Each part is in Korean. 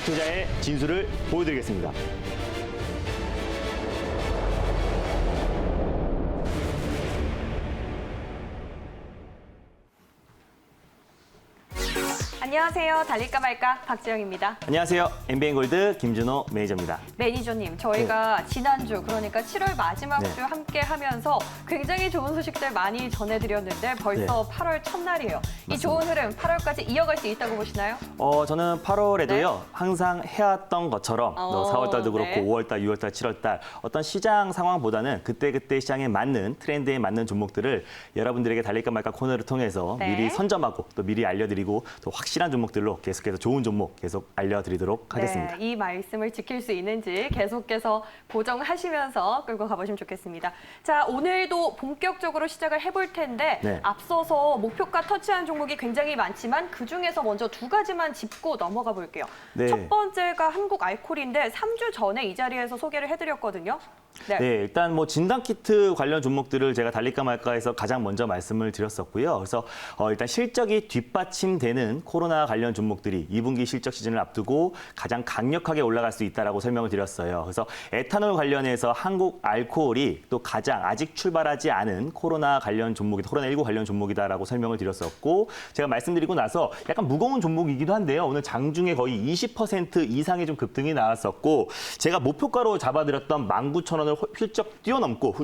투자의 진수를 보여드리겠습니다. 안녕하세요. 달릴까 말까 박지영입니다. 안녕하세요. MBN골드 김준호 매니저입니다. 매니저님, 저희가 지난주 그러니까 7월 마지막 네. 주 함께 하면서 굉장히 좋은 소식들 많이 전해드렸는데 벌써 8월 첫날이에요. 이 좋은 흐름 8월까지 이어갈 수 있다고 보시나요? 저는 8월에도요. 네. 항상 해왔던 것처럼 4월달도 그렇고 네. 5월달, 6월달, 7월달 어떤 시장 상황보다는 그때그때 시장에 맞는 트렌드에 맞는 종목들을 여러분들에게 달릴까 말까 코너를 통해서 네. 미리 선점하고 또 미리 알려드리고 또 확실한 종목들로 계속해서 좋은 종목 계속 알려드리도록 하겠습니다. 네, 이 말씀을 지킬 수 있는지 계속해서 보정하시면서 끌고 가보시면 좋겠습니다. 자, 오늘도 본격적으로 시작을 해볼 텐데 네. 앞서서 목표가 터치한 종목이 굉장히 많지만 그중에서 먼저 두 가지만 짚고 넘어가 볼게요. 네. 첫 번째가 한국 알코올인데 3주 전에 이 자리에서 소개를 해드렸거든요. 네, 일단 뭐 진단키트 관련 종목들을 제가 달릴까 말까해서 가장 먼저 말씀을 드렸었고요. 그래서 일단 실적이 뒷받침되는 코로나 관련 종목들이 2분기 실적 시즌을 앞두고 가장 강력하게 올라갈 수 있다라고 설명을 드렸어요. 그래서 에탄올 관련해서 한국 알코올이 또 가장 아직 출발하지 않은 코로나 관련 종목이다, 코로나19 관련 종목이다라고 설명을 드렸었고 제가 말씀드리고 나서 약간 무거운 종목이기도 한데요. 오늘 장중에 거의 20% 이상의 좀 급등이 나왔었고 제가 목표가로 잡아드렸던 19,000원을 훌쩍 뛰어넘고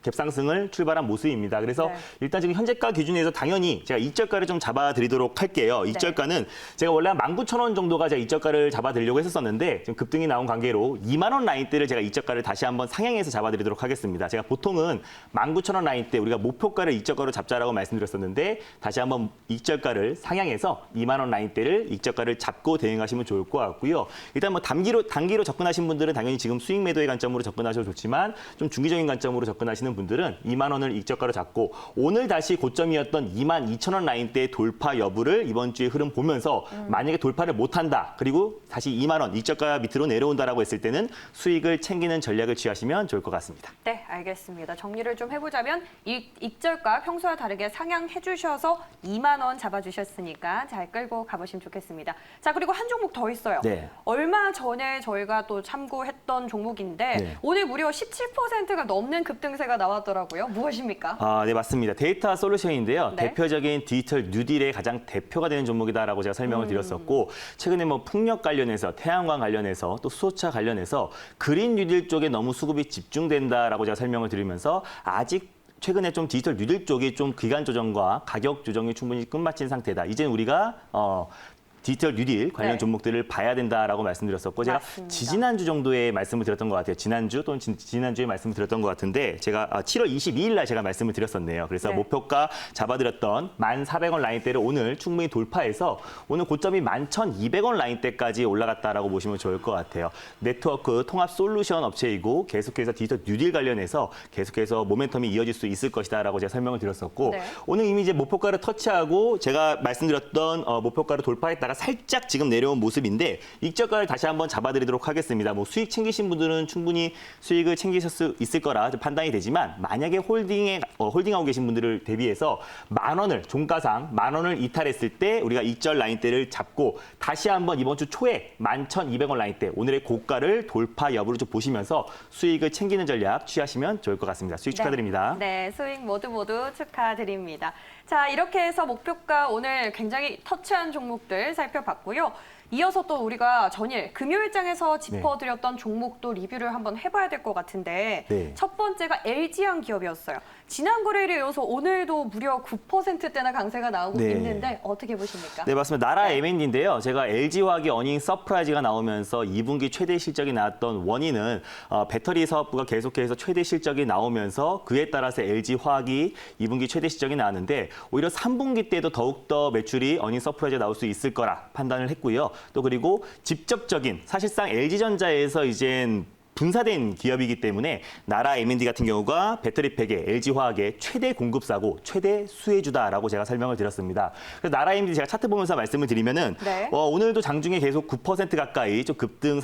갭상승을 출발한 모습입니다. 그래서 네. 일단 지금 현재가 기준에서 당연히 제가 이저가를 좀 잡아드리도록 할게요. 이저가는 제가 원래 한 19,000원 정도가 제가 이저가를 잡아드리려고 했었는데 지금 급등이 나온 관계로 2만 원 라인대를 제가 이저가를 다시 한번 상향해서 잡아드리도록 하겠습니다. 제가 보통은 19,000원 라인대 우리가 목표가를 이저가로 잡자라고 말씀드렸었는데 다시 한번 이저가를 상향해서 2만 원 라인대를 이저가를 잡고 대응하시면 좋을 것 같고요. 일단 뭐 단기로 접근하신 분들은 당연히 지금 수익 매도의 관점으로 접근하셔도 좋지만 좀 중기적인 관점으로 접근하시는 분들은 2만 원을 이저가로 잡고 오늘 다시 고점이었던 22,000원 라인대 돌파 여부를 이번 주에 흐름 보면서 만약에 돌파를 못한다. 그리고 다시 2만 원 이저가 밑으로 내려온다라고 했을 때는 수익을 챙기는 전략을 취하시면 좋을 것 같습니다. 네, 알겠습니다. 정리를 좀 해보자면 익절가 평소와 다르게 상향해 주셔서 2만 원 잡아주셨으니까 잘 끌고 가보시면 좋겠습니다. 자, 그리고 한 종목 더 있어요. 네. 얼마 전에 저희가 또 참고했던 종목인데 네. 오늘 무려 17%가 넘는 급등세가 나왔더라고요. 무엇입니까? 네, 맞습니다. 데이터 솔루션인데요. 네. 대표적인 디지털 뉴딜의 가장 대표가 되는 종목이다라고 제가 설명을 드렸었고 최근에 뭐 풍력 관련해서 태양광 관련해서 또 수소차 관련해서 그린 뉴딜 쪽에 너무 수급이 집중된다라고 제가 설명을 드리면서 아직 최근에 좀 디지털 뉴딜 쪽이 좀 기간 조정과 가격 조정이 충분히 끝마친 상태다. 이제는 우리가 디지털 뉴딜 관련 네. 종목들을 봐야 된다라고 말씀드렸었고 제가 맞습니다. 지난주 정도에 말씀을 드렸던 것 같아요. 지난주 또는 지난주에 말씀을 드렸던 것 같은데 제가 7월 22일 날 제가 말씀을 드렸었네요. 그래서 네. 목표가 잡아드렸던 1,400원 라인대를 오늘 충분히 돌파해서 오늘 고점이 11,200원 라인대까지 올라갔다라고 보시면 좋을 것 같아요. 네트워크 통합 솔루션 업체이고 계속해서 디지털 뉴딜 관련해서 계속해서 모멘텀이 이어질 수 있을 것이다라고 제가 설명을 드렸었고 네. 오늘 이미 이제 목표가를 터치하고 제가 말씀드렸던 목표가를 돌파했다가 살짝 지금 내려온 모습인데 익저가를 다시 한번 잡아드리도록 하겠습니다. 뭐 수익 챙기신 분들은 충분히 수익을 챙기실 수 있을 거라 판단이 되지만 만약에 홀딩하고 계신 분들을 대비해서 10,000원을 종가상 10,000원을 이탈했을 때 우리가 익절 라인대를 잡고 다시 한번 이번 주 초에 11,200원 라인대 오늘의 고가를 돌파 여부를 좀 보시면서 수익을 챙기는 전략 취하시면 좋을 것 같습니다. 수익 축하드립니다. 네, 수익 모두 축하드립니다. 자, 이렇게 해서 목표가 오늘 굉장히 터치한 종목들 살펴봤고요. 이어서 또 우리가 전일 금요일장에서 짚어드렸던 종목도 리뷰를 한번 해봐야 될 것 같은데 네. 첫 번째가 LG화학 기업이었어요. 지난 거래일에 이어서 오늘도 무려 9%대나 강세가 나오고 네. 있는데 어떻게 보십니까? 네, 맞습니다. 나라 네. M&D인데요. 제가 LG화학의 어닝 서프라이즈가 나오면서 2분기 최대 실적이 나왔던 원인은 배터리 사업부가 계속해서 최대 실적이 나오면서 그에 따라서 LG화학이 2분기 최대 실적이 나왔는데 오히려 3분기 때도 더욱더 매출이 어닝 서프라이즈가 나올 수 있을 거라 판단을 했고요. 또 그리고 직접적인 사실상 LG전자에서 이젠 분사된 기업이기 때문에 나라 M&D 같은 경우가 배터리팩의 LG화학의 최대 공급사고 최대 수혜주다라고 제가 설명을 드렸습니다. 그래서 나라 M&D 제가 차트 보면서 말씀을 드리면은 네. 오늘도 장중에 계속 9% 가까이 좀 급등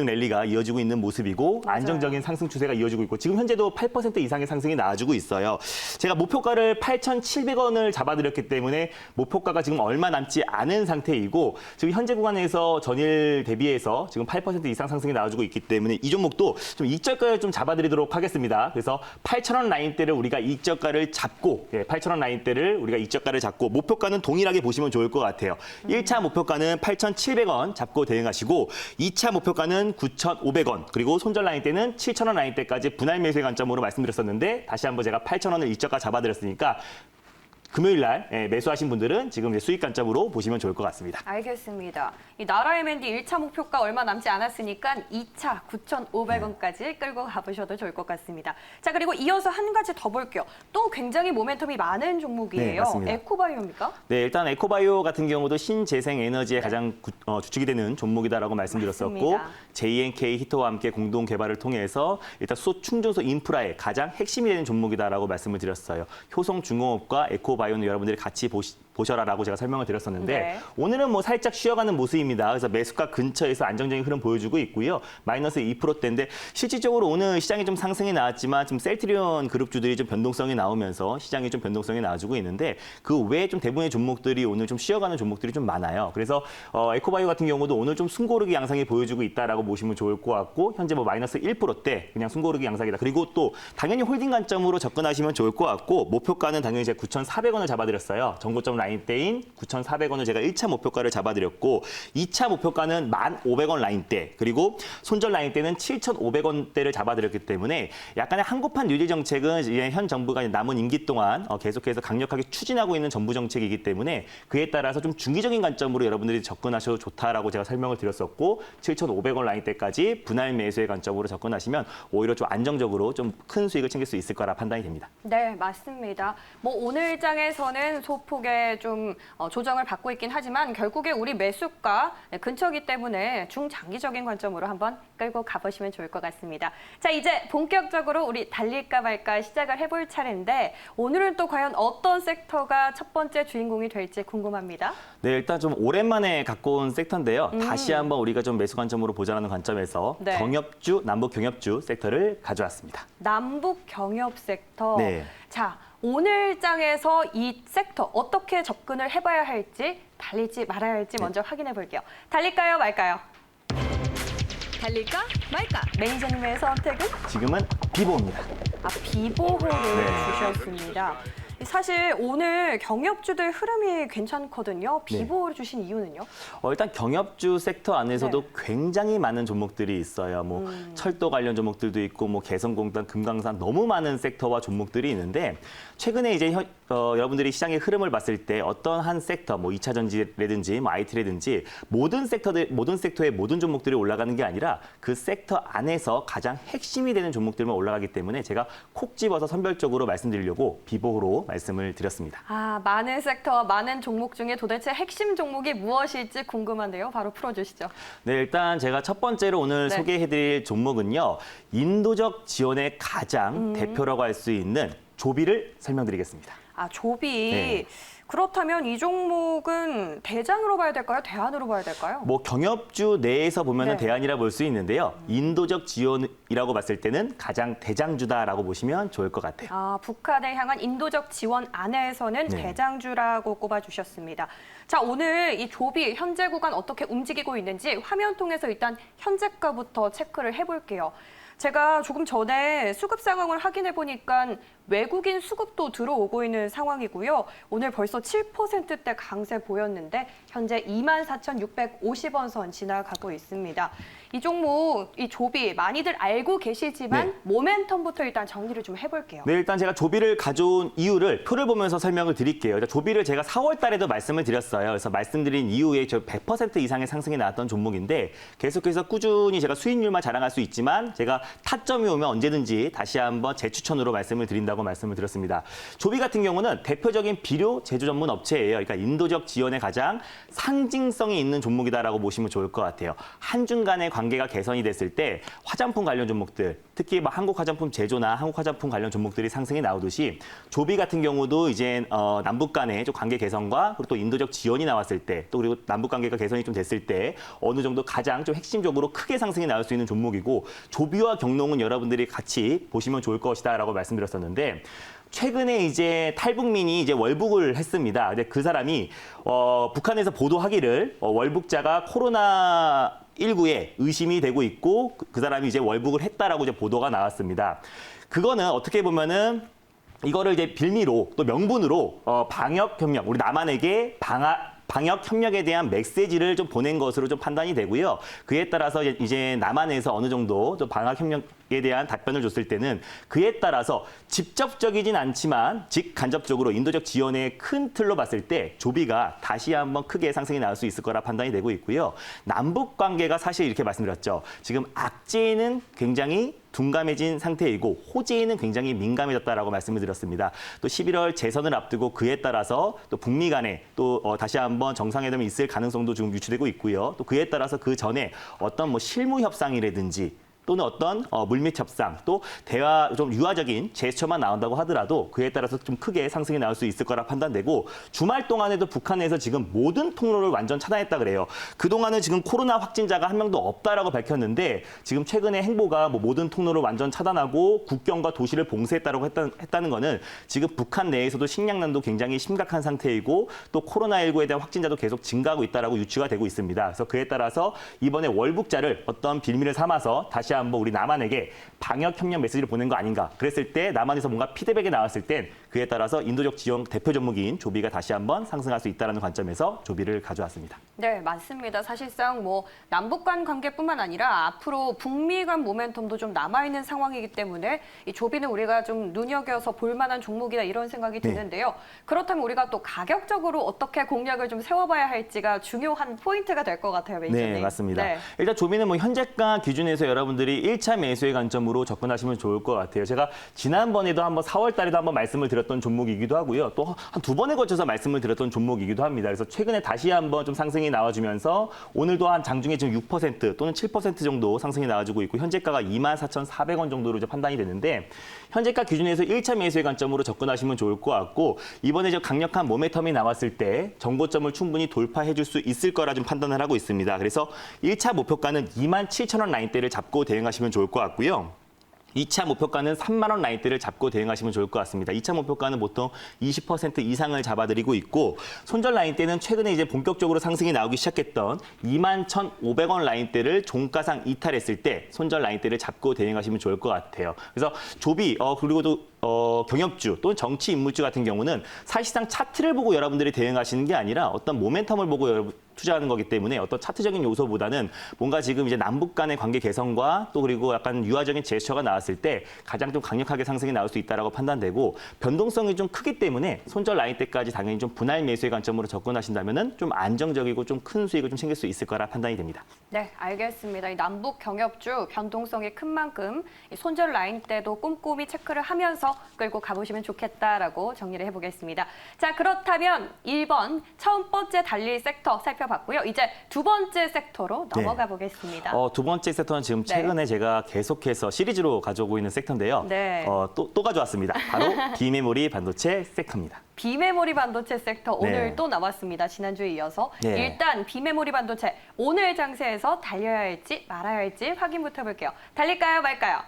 랠리가 이어지고 있는 모습이고 맞아요. 안정적인 상승 추세가 이어지고 있고 지금 현재도 8% 이상의 상승이 나와주고 있어요. 제가 목표가를 8,700원을 잡아드렸기 때문에 목표가가 지금 얼마 남지 않은 상태이고 지금 현재 구간에서 전일 대비해서 지금 8% 이상 상승이 나와주고 있기 때문에 이 종목도 좀 이적가를 좀 잡아드리도록 하겠습니다. 그래서 8,000원 라인대를 우리가 이적가를 잡고 8,000원 라인대를 우리가 이적가를 잡고 목표가는 동일하게 보시면 좋을 것 같아요. 1차 목표가는 8,700원 잡고 대응하시고 2차 목표가는 9,500원 그리고 손절 라인대는 7,000원 라인대까지 분할 매수의 관점으로 말씀드렸었는데 다시 한번 제가 8,000원을 이적가 잡아드렸으니까 금요일 날 매수하신 분들은 지금 이제 수익 관점으로 보시면 좋을 것 같습니다. 알겠습니다. 이 나라 M&D 1차 목표가 얼마 남지 않았으니까 2차 9,500원까지 끌고 가보셔도 좋을 것 같습니다. 자, 그리고 이어서 한 가지 더 볼게요. 또 굉장히 모멘텀이 많은 종목이에요. 네, 맞습니다. 에코바이오입니까? 네, 일단 에코바이오 같은 경우도 신재생 에너지의 가장 주축이 되는 종목이다라고 말씀드렸었고 맞습니다. JNK 히터와 함께 공동 개발을 통해서 일단 수소 충전소 인프라의 가장 핵심이 되는 종목이다라고 말씀을 드렸어요. 효성중공업과 에코바이오는 여러분들이 같이 보셔라라고 제가 설명을 드렸었는데 네. 오늘은 뭐 살짝 쉬어가는 모습입니다. 그래서 매수가 근처에서 안정적인 흐름 보여주고 있고요. 마이너스 2%대인데 실질적으로 오늘 시장이 좀 상승이 나왔지만 좀 셀트리온 그룹주들이 좀 변동성이 나오면서 시장이 좀 변동성이 나와주고 있는데 그 외에 좀 대부분의 종목들이 오늘 좀 쉬어가는 종목들이 좀 많아요. 그래서 에코바이오 같은 경우도 오늘 좀 숨고르기 양상이 보여주고 있다라고 보시면 좋을 것 같고 현재 뭐 마이너스 1%대 그냥 숨고르기 양상이다. 그리고 또 당연히 홀딩 관점으로 접근하시면 좋을 것 같고 목표가는 당연히 제가 9,400원을 잡아드렸어요. 전고점 라인대인 9,400원을 제가 1차 목표가를 잡아드렸고 2차 목표가는 1,500원 라인대 그리고 손절 라인대는 7,500원대를 잡아드렸기 때문에 약간의 한국판 뉴딜 정책은 이제 현 정부가 남은 임기 동안 계속해서 강력하게 추진하고 있는 정부 정책이기 때문에 그에 따라서 좀 중기적인 관점으로 여러분들이 접근하셔도 좋다라고 제가 설명을 드렸었고 7,500원 라인대까지 분할 매수의 관점으로 접근하시면 오히려 좀 안정적으로 좀 큰 수익을 챙길 수 있을 거라 판단이 됩니다. 네, 맞습니다. 뭐 오늘 장에서는 소폭의 좀 조정을 받고 있긴 하지만 결국에 우리 매수가 근처이기 때문에 중장기적인 관점으로 한번 끌고 가보시면 좋을 것 같습니다. 자, 이제 본격적으로 우리 달릴까 말까 시작을 해볼 차례인데 오늘은 또 과연 어떤 섹터가 첫 번째 주인공이 될지 궁금합니다. 네, 일단 좀 오랜만에 갖고 온 섹터인데요. 다시 한번 우리가 좀 매수 관점으로 보자는 관점에서 네. 경협주, 남북 경협주 섹터를 가져왔습니다. 남북 경협 섹터. 네. 자, 오늘 장에서 이 섹터 어떻게 접근을 해봐야 할지 달릴지 말아야 할지 먼저 확인해 볼게요. 달릴까요, 말까요? 달릴까 말까? 매니저님의 선택은? 지금은 비보입니다. 비보호를 네. 주셨습니다. 사실 오늘 경협주들 흐름이 괜찮거든요. 비보호를 주신 이유는요? 일단 경협주 sek터 안에서도 네. 굉장히 많은 종목들이 있어요. 뭐 철도 관련 종목들도 있고 뭐 개성공단, 금강산 너무 많은 섹터와 종목들이 있는데 최근에 이제 여러분들이 시장의 흐름을 봤을 때 어떤 한 섹터, 뭐 2차 전지라든지 뭐 IT라든지 모든 섹터의 모든 종목들이 올라가는 게 아니라 그 섹터 안에서 가장 핵심이 되는 종목들만 올라가기 때문에 제가 콕 집어서 선별적으로 말씀드리려고 비보호로 말씀을 드렸습니다. 많은 섹터, 많은 종목 중에 도대체 핵심 종목이 무엇일지 궁금한데요. 바로 풀어주시죠. 네, 일단 제가 첫 번째로 오늘 네. 소개해드릴 종목은요. 인도적 지원의 가장 대표라고 할 수 있는 조비를 설명드리겠습니다. 조비. 네. 그렇다면 이 종목은 대장으로 봐야 될까요? 대안으로 봐야 될까요? 뭐 경협주 내에서 보면은 네. 대안이라 볼 수 있는데요. 인도적 지원이라고 봤을 때는 가장 대장주다라고 보시면 좋을 것 같아요. 북한을 향한 인도적 지원 안에서는 네. 대장주라고 꼽아주셨습니다. 자, 오늘 이 조비 현재 구간 어떻게 움직이고 있는지 화면 통해서 일단 현재가부터 체크를 해볼게요. 제가 조금 전에 수급 상황을 확인해 보니까 외국인 수급도 들어오고 있는 상황이고요. 오늘 벌써 7%대 강세 보였는데 현재 24,650원 선 지나가고 있습니다. 이 종목, 이 조비 많이들 알고 계시지만 네. 모멘텀부터 일단 정리를 좀 해볼게요. 네, 일단 제가 조비를 가져온 이유를 표를 보면서 설명을 드릴게요. 일단 조비를 제가 4월 달에도 말씀을 드렸어요. 그래서 말씀드린 이후에 저 100% 이상의 상승이 나왔던 종목인데 계속해서 꾸준히 제가 수익률만 자랑할 수 있지만 제가 타점이 오면 언제든지 다시 한번 재추천으로 말씀을 드린다고 말씀을 드렸습니다. 조비 같은 경우는 대표적인 비료 제조 전문 업체예요. 그러니까 인도적 지원에 가장 상징성이 있는 종목이다라고 보시면 좋을 것 같아요. 한중 간의 관계가 개선이 됐을 때 화장품 관련 종목들, 특히 뭐 한국 화장품 제조나 한국 화장품 관련 종목들이 상승이 나오듯이 조비 같은 경우도 이제 남북 간의 좀 관계 개선과 그리고 또 인도적 지원이 나왔을 때, 또 그리고 남북 관계가 개선이 좀 됐을 때 어느 정도 가장 좀 핵심적으로 크게 상승이 나올 수 있는 종목이고, 조비와 경농은 여러분들이 같이 보시면 좋을 것이다라고 말씀드렸었는데, 최근에 이제 탈북민이 이제 월북을 했습니다. 근데 그 사람이 북한에서 보도하기를 월북자가 코로나19에 의심이 되고 있고 그 사람이 이제 월북을 했다라고 이제 보도가 나왔습니다. 그거는 어떻게 보면은 이거를 이제 빌미로 또 명분으로 방역 협력, 우리 남한에게 방역 협력에 대한 메시지를 좀 보낸 것으로 좀 판단이 되고요. 그에 따라서 이제 남한에서 어느 정도 좀 방역 협력에 대한 답변을 줬을 때는 그에 따라서 직접적이진 않지만 직간접적으로 인도적 지원의 큰 틀로 봤을 때 조비가 다시 한번 크게 상승이 나올 수 있을 거라 판단이 되고 있고요. 남북 관계가 사실 이렇게 말씀드렸죠. 지금 악재는 굉장히 둔감해진 상태이고 호재에는 굉장히 민감해졌다라고 말씀을 드렸습니다. 또 11월 재선을 앞두고 그에 따라서 또 북미 간에 또 다시 한번 정상회담이 있을 가능성도 지금 유추되고 있고요. 또 그에 따라서 그 전에 어떤 뭐 실무 협상이라든지 또는 어떤 물밑 협상, 또 대화 좀 유화적인 제스처만 나온다고 하더라도 그에 따라서 좀 크게 상승이 나올 수 있을 거라 판단되고, 주말 동안에도 북한에서 지금 모든 통로를 완전 차단했다 그래요. 그동안은 지금 코로나 확진자가 한 명도 없다라고 밝혔는데 지금 최근에 행보가 뭐 모든 통로를 완전 차단하고 국경과 도시를 봉쇄했다고 했다는 거는 지금 북한 내에서도 식량난도 굉장히 심각한 상태이고 또 코로나19에 대한 확진자도 계속 증가하고 있다라고 유추가 되고 있습니다. 그래서 그에 따라서 이번에 월북자를 어떤 빌미를 삼아서 다시 한번 우리 남한에게 방역 협력 메시지를 보낸 거 아닌가. 그랬을 때 남한에서 뭔가 피드백이 나왔을 땐 그에 따라서 인도적 지원 대표 종목인 조비가 다시 한번 상승할 수 있다는 관점에서 조비를 가져왔습니다. 네, 맞습니다. 사실상 뭐 남북 간 관계뿐만 아니라 앞으로 북미 간 모멘텀도 좀 남아있는 상황이기 때문에 이 조비는 우리가 좀 눈여겨서 볼 만한 종목이다 이런 생각이 드는데요. 그렇다면 우리가 또 가격적으로 어떻게 공략을 좀 세워봐야 할지가 중요한 포인트가 될 것 같아요, 매니저님. 네, 맞습니다. 네. 일단 조비는 뭐 현재가 기준에서 여러분들이 1차 매수의 관점으로 접근하시면 좋을 것 같아요. 제가 지난번에도 한번 4월 달에도 한번 말씀을 드렸던 종목이기도 하고요. 또 한 두 번에 걸쳐서 말씀을 드렸던 종목이기도 합니다. 그래서 최근에 다시 한번 좀 상승이 나와주면서 오늘도 한 장중에 지금 6% 또는 7% 정도 상승이 나와주고 있고 현재가가 24,400원 정도로 이제 판단이 되는데, 현재가 기준에서 1차 매수의 관점으로 접근하시면 좋을 것 같고, 이번에 저 강력한 모멘텀이 나왔을 때 정고점을 충분히 돌파해 줄 수 있을 거라 좀 판단을 하고 있습니다. 그래서 1차 목표가는 27,000원 라인대를 잡고 대응하시면 좋을 것 같고요. 2차 목표가는 3만 원 라인대를 잡고 대응하시면 좋을 것 같습니다. 2차 목표가는 보통 20% 이상을 잡아드리고 있고, 손절 라인대는 최근에 이제 본격적으로 상승이 나오기 시작했던 21,500원 라인대를 종가상 이탈했을 때 손절 라인대를 잡고 대응하시면 좋을 것 같아요. 그래서 조비 그리고 또 경협주 또는 정치 인물주 같은 경우는 사실상 차트를 보고 여러분들이 대응하시는 게 아니라 어떤 모멘텀을 보고 투자하는 거기 때문에 어떤 차트적인 요소보다는 뭔가 지금 이제 남북 간의 관계 개선과 또 그리고 약간 유화적인 제스처가 나왔을 때 가장 좀 강력하게 상승이 나올 수 있다라고 판단되고, 변동성이 좀 크기 때문에 손절 라인 때까지 당연히 좀 분할 매수의 관점으로 접근하신다면은 좀 안정적이고 좀 큰 수익을 좀 챙길 수 있을 거라 판단이 됩니다. 네, 알겠습니다. 이 남북 경협주 변동성이 큰 만큼 이 손절 라인 때도 꼼꼼히 체크를 하면서 끌고 가보시면 좋겠다라고 정리를 해보겠습니다. 자, 그렇다면 1번 첫 번째 달릴 sek터 살펴봤고요. 이제 두 번째 섹터로 넘어가 보겠습니다. 두 번째 섹터는 지금 최근에 제가 계속해서 시리즈로 가져오고 있는 섹터인데요. 네. 또 가져왔습니다. 바로 비메모리 반도체 섹터입니다. 비메모리 반도체 섹터 오늘 또 나왔습니다. 지난주에 이어서. 일단 비메모리 반도체 오늘 장세에서 달려야 할지 말아야 할지 확인부터 해볼게요. 달릴까요 말까요?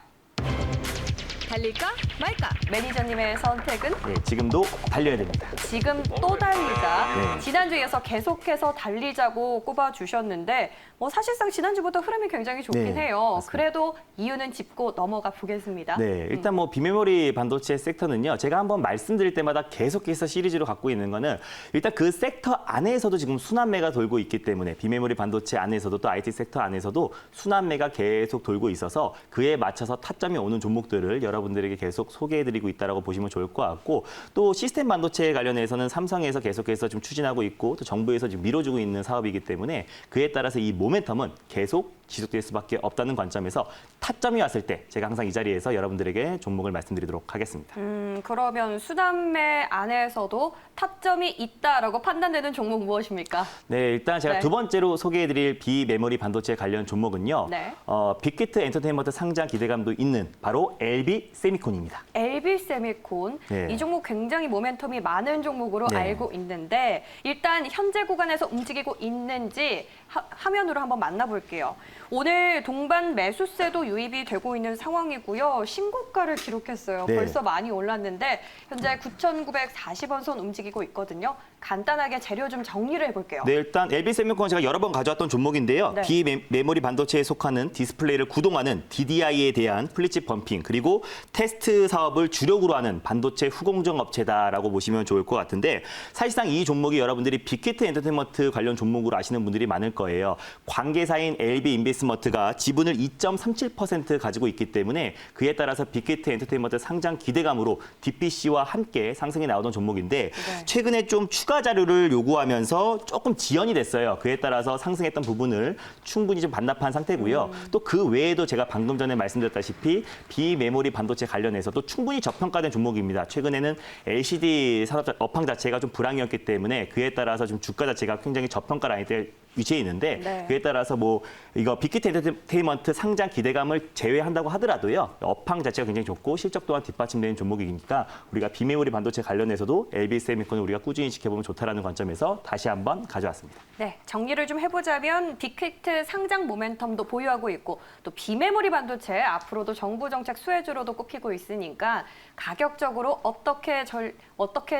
달릴까 말까? 매니저님의 선택은? 네, 지금도 달려야 됩니다. 지금 또 달리자. 네. 지난주에 이어서 계속해서 달리자고 꼽아주셨는데 뭐 사실상 지난주부터 흐름이 굉장히 좋긴 네, 해요. 맞습니다. 그래도 이유는 짚고 넘어가 보겠습니다. 네, 일단 뭐 비메모리 반도체 섹터는요, 제가 한번 말씀드릴 때마다 계속해서 시리즈로 갖고 있는 거는 일단 그 섹터 안에서도 지금 순환매가 돌고 있기 때문에 비메모리 반도체 안에서도 또 IT 섹터 안에서도 순환매가 계속 돌고 있어서 그에 맞춰서 타점이 오는 종목들을 여러분들에게 계속 소개해드리고 있다라고 보시면 좋을 것 같고, 또 시스템 반도체 관련해서는 삼성에서 계속해서 좀 추진하고 있고 또 정부에서 지금 밀어주고 있는 사업이기 때문에 그에 따라서 이 모멘텀은 계속 지속될 수밖에 없다는 관점에서 타점이 왔을 때 제가 항상 이 자리에서 여러분들에게 종목을 말씀드리도록 하겠습니다. 그러면 수남매 안에서도 타점이 있다라고 판단되는 종목 무엇입니까? 네, 일단 제가 네. 두 번째로 소개해드릴 비메모리 반도체 관련 종목은요. 네. 빅히트 엔터테인먼트 상장 기대감도 있는 바로 LB 세미콘입니다. LB 세미콘 네. 이 종목 굉장히 모멘텀이 많은 종목으로 네. 알고 있는데 일단 현재 구간에서 움직이고 있는지 화면으로 한번 만나볼게요. 오늘 동반 매수세도 유입이 되고 있는 상황이고요. 신고가를 기록했어요. 네. 벌써 많이 올랐는데 현재 9,940원 선 움직이고 있거든요. 간단하게 재료 좀 정리를 해볼게요. 네, 일단 LB 세미콘 제가 여러 번 가져왔던 종목인데요. 네. 비메모리 반도체에 속하는 디스플레이를 구동하는 DDI에 대한 플리치 펌핑 그리고 테스트 사업을 주력으로 하는 반도체 후공정 업체다라고 보시면 좋을 것 같은데 사실상 이 종목이 여러분들이 빅히트 엔터테인먼트 관련 종목으로 아시는 분들이 많을 거예요. 관계사인 LB 인베스트먼트가 지분을 2.37% 가지고 있기 때문에 그에 따라서 빅히트 엔터테인먼트 상장 기대감으로 DPC와 함께 상승이 나오던 종목인데 네. 최근에 좀 추가 자료를 요구하면서 조금 지연이 됐어요. 그에 따라서 상승했던 부분을 충분히 좀 반납한 상태고요. 또 그 외에도 제가 방금 전에 말씀드렸다시피 비메모리 반도체 관련해서도 충분히 저평가된 종목입니다. 최근에는 LCD 산업 업황 자체가 좀 불황이었기 때문에 그에 따라서 좀 주가 자체가 굉장히 저평가 라인에 위치해 있는데 네. 그에 따라서 뭐 이거 빅히트 엔터테인먼트 상장 기대감을 제외한다고 하더라도요. 업황 자체가 굉장히 좋고 실적 또한 뒷받침되는 종목이니까 우리가 비메모리 반도체 관련해서도 LB 세미콘을 우리가 꾸준히 지켜보면 좋다라는 관점에서 다시 한번 가져왔습니다. 네, 정리를 좀 해보자면 빅히트 상장 모멘텀도 보유하고 있고 또 비메모리 반도체 앞으로도 정부 정책 수혜주로도 꼽히고 있으니까 가격적으로 어떻게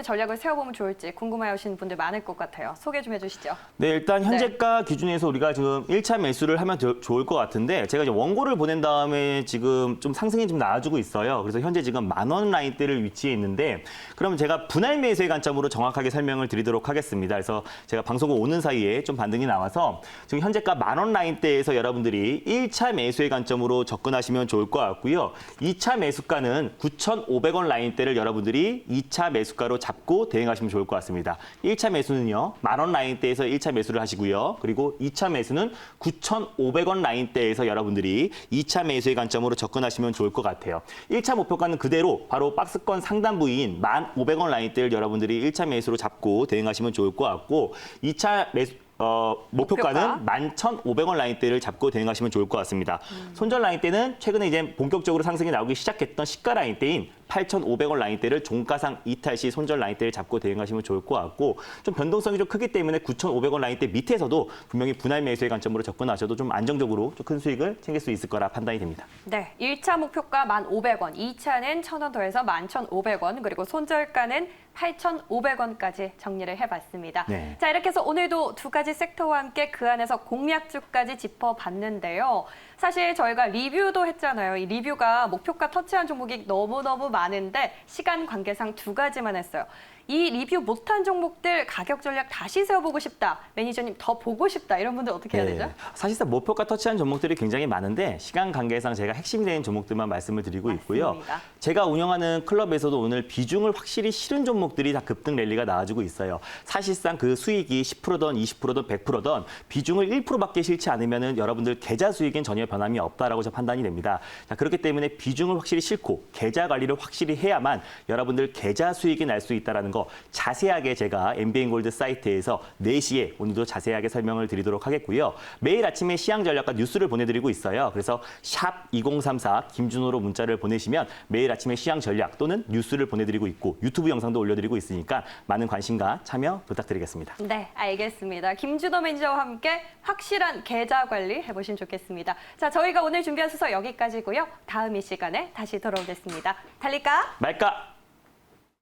전략을 세워보면 좋을지 궁금해하시는 분들 많을 것 같아요. 소개 좀 해주시죠. 네, 일단 현재가 기준에서 우리가 지금 1차 매수를 하면 좋을 것 같은데 제가 이제 원고를 보낸 다음에 지금 좀 상승이 좀 나와주고 있어요. 그래서 현재 지금 10,000원 라인대를 위치해 있는데 그러면 제가 분할 매수의 관점으로 정확하게 설명을 드리도록 하겠습니다. 그래서 제가 방송국 오는 사이에 좀 반등이 나와서 지금 현재가 10,000원 라인대에서 여러분들이 1차 매수의 관점으로 접근하시면 좋을 것 같고요. 2차 매수가는 9,500원 라인대를 여러분들이 2차 매수가로 잡고 대응하시면 좋을 것 같습니다. 1차 매수는요. 10,000원 라인대에서 1차 매수를 하시고요. 그리고 2차 매수는 9,500원 라인대에서 여러분들이 2차 매수의 관점으로 접근하시면 좋을 것 같아요. 1차 목표가는 그대로 바로 박스권 상단 부위인 1,500원 라인대를 여러분들이 1차 매수로 잡고 대응하시면 좋을 것 같고 2차 매수 목표가는 11,500원 라인대를 잡고 대응하시면 좋을 것 같습니다. 손절 라인대는 최근에 이제 본격적으로 상승이 나오기 시작했던 시가 라인대인 8,500원 라인대를 종가상 이탈 시 손절 라인대를 잡고 대응하시면 좋을 것 같고 좀 변동성이 좀 크기 때문에 9,500원 라인대 밑에서도 분명히 분할 매수의 관점으로 접근하셔도 좀 안정적으로 좀 큰 수익을 챙길 수 있을 거라 판단이 됩니다. 네, 1차 목표가 1,500원, 2차는 1,000원 더해서 11,500원, 그리고 손절가는 8,500원까지 정리를 해봤습니다. 네. 자, 이렇게 해서 오늘도 두 가지 섹터와 함께 그 안에서 공략주까지 짚어봤는데요. 사실 저희가 리뷰도 했잖아요. 이 리뷰가 목표가 터치한 종목이 너무너무 많은데 시간 관계상 두 가지만 했어요. 이 리뷰 못한 종목들 가격 전략 다시 세워보고 싶다. 매니저님 더 보고 싶다. 이런 분들 어떻게 해야 되죠? 사실상 목표가 터치한 종목들이 굉장히 많은데 시간 관계상 제가 핵심이 되는 종목들만 말씀을 드리고 있고요. 맞습니다. 제가 운영하는 클럽에서도 오늘 비중을 확실히 실은 종목들이 다 급등 랠리가 나와주고 있어요. 사실상 그 수익이 10%든 20%든 100%든 비중을 1%밖에 실지 않으면 여러분들 계좌 수익엔 전혀 변함이 없다라고 판단이 됩니다. 자, 그렇기 때문에 비중을 확실히 실고 계좌 관리를 확실히 해야만 여러분들 계좌 수익이 날 수 있다는 거 자세하게 제가 MBN골드 사이트에서 4시에 오늘도 자세하게 설명을 드리도록 하겠고요. 매일 아침에 시황 전략과 뉴스를 보내드리고 있어요. 그래서 샵 2034 김준호로 문자를 보내시면 매일 아침에 시황 전략 또는 뉴스를 보내드리고 있고 유튜브 영상도 올려드리고 있으니까 많은 관심과 참여 부탁드리겠습니다. 네, 알겠습니다. 김준호 매니저와 함께 확실한 계좌 관리 해보시면 좋겠습니다. 자, 저희가 오늘 준비한 수서 여기까지고요. 다음 이 시간에 다시 돌아오겠습니다. 달릴까? 말까?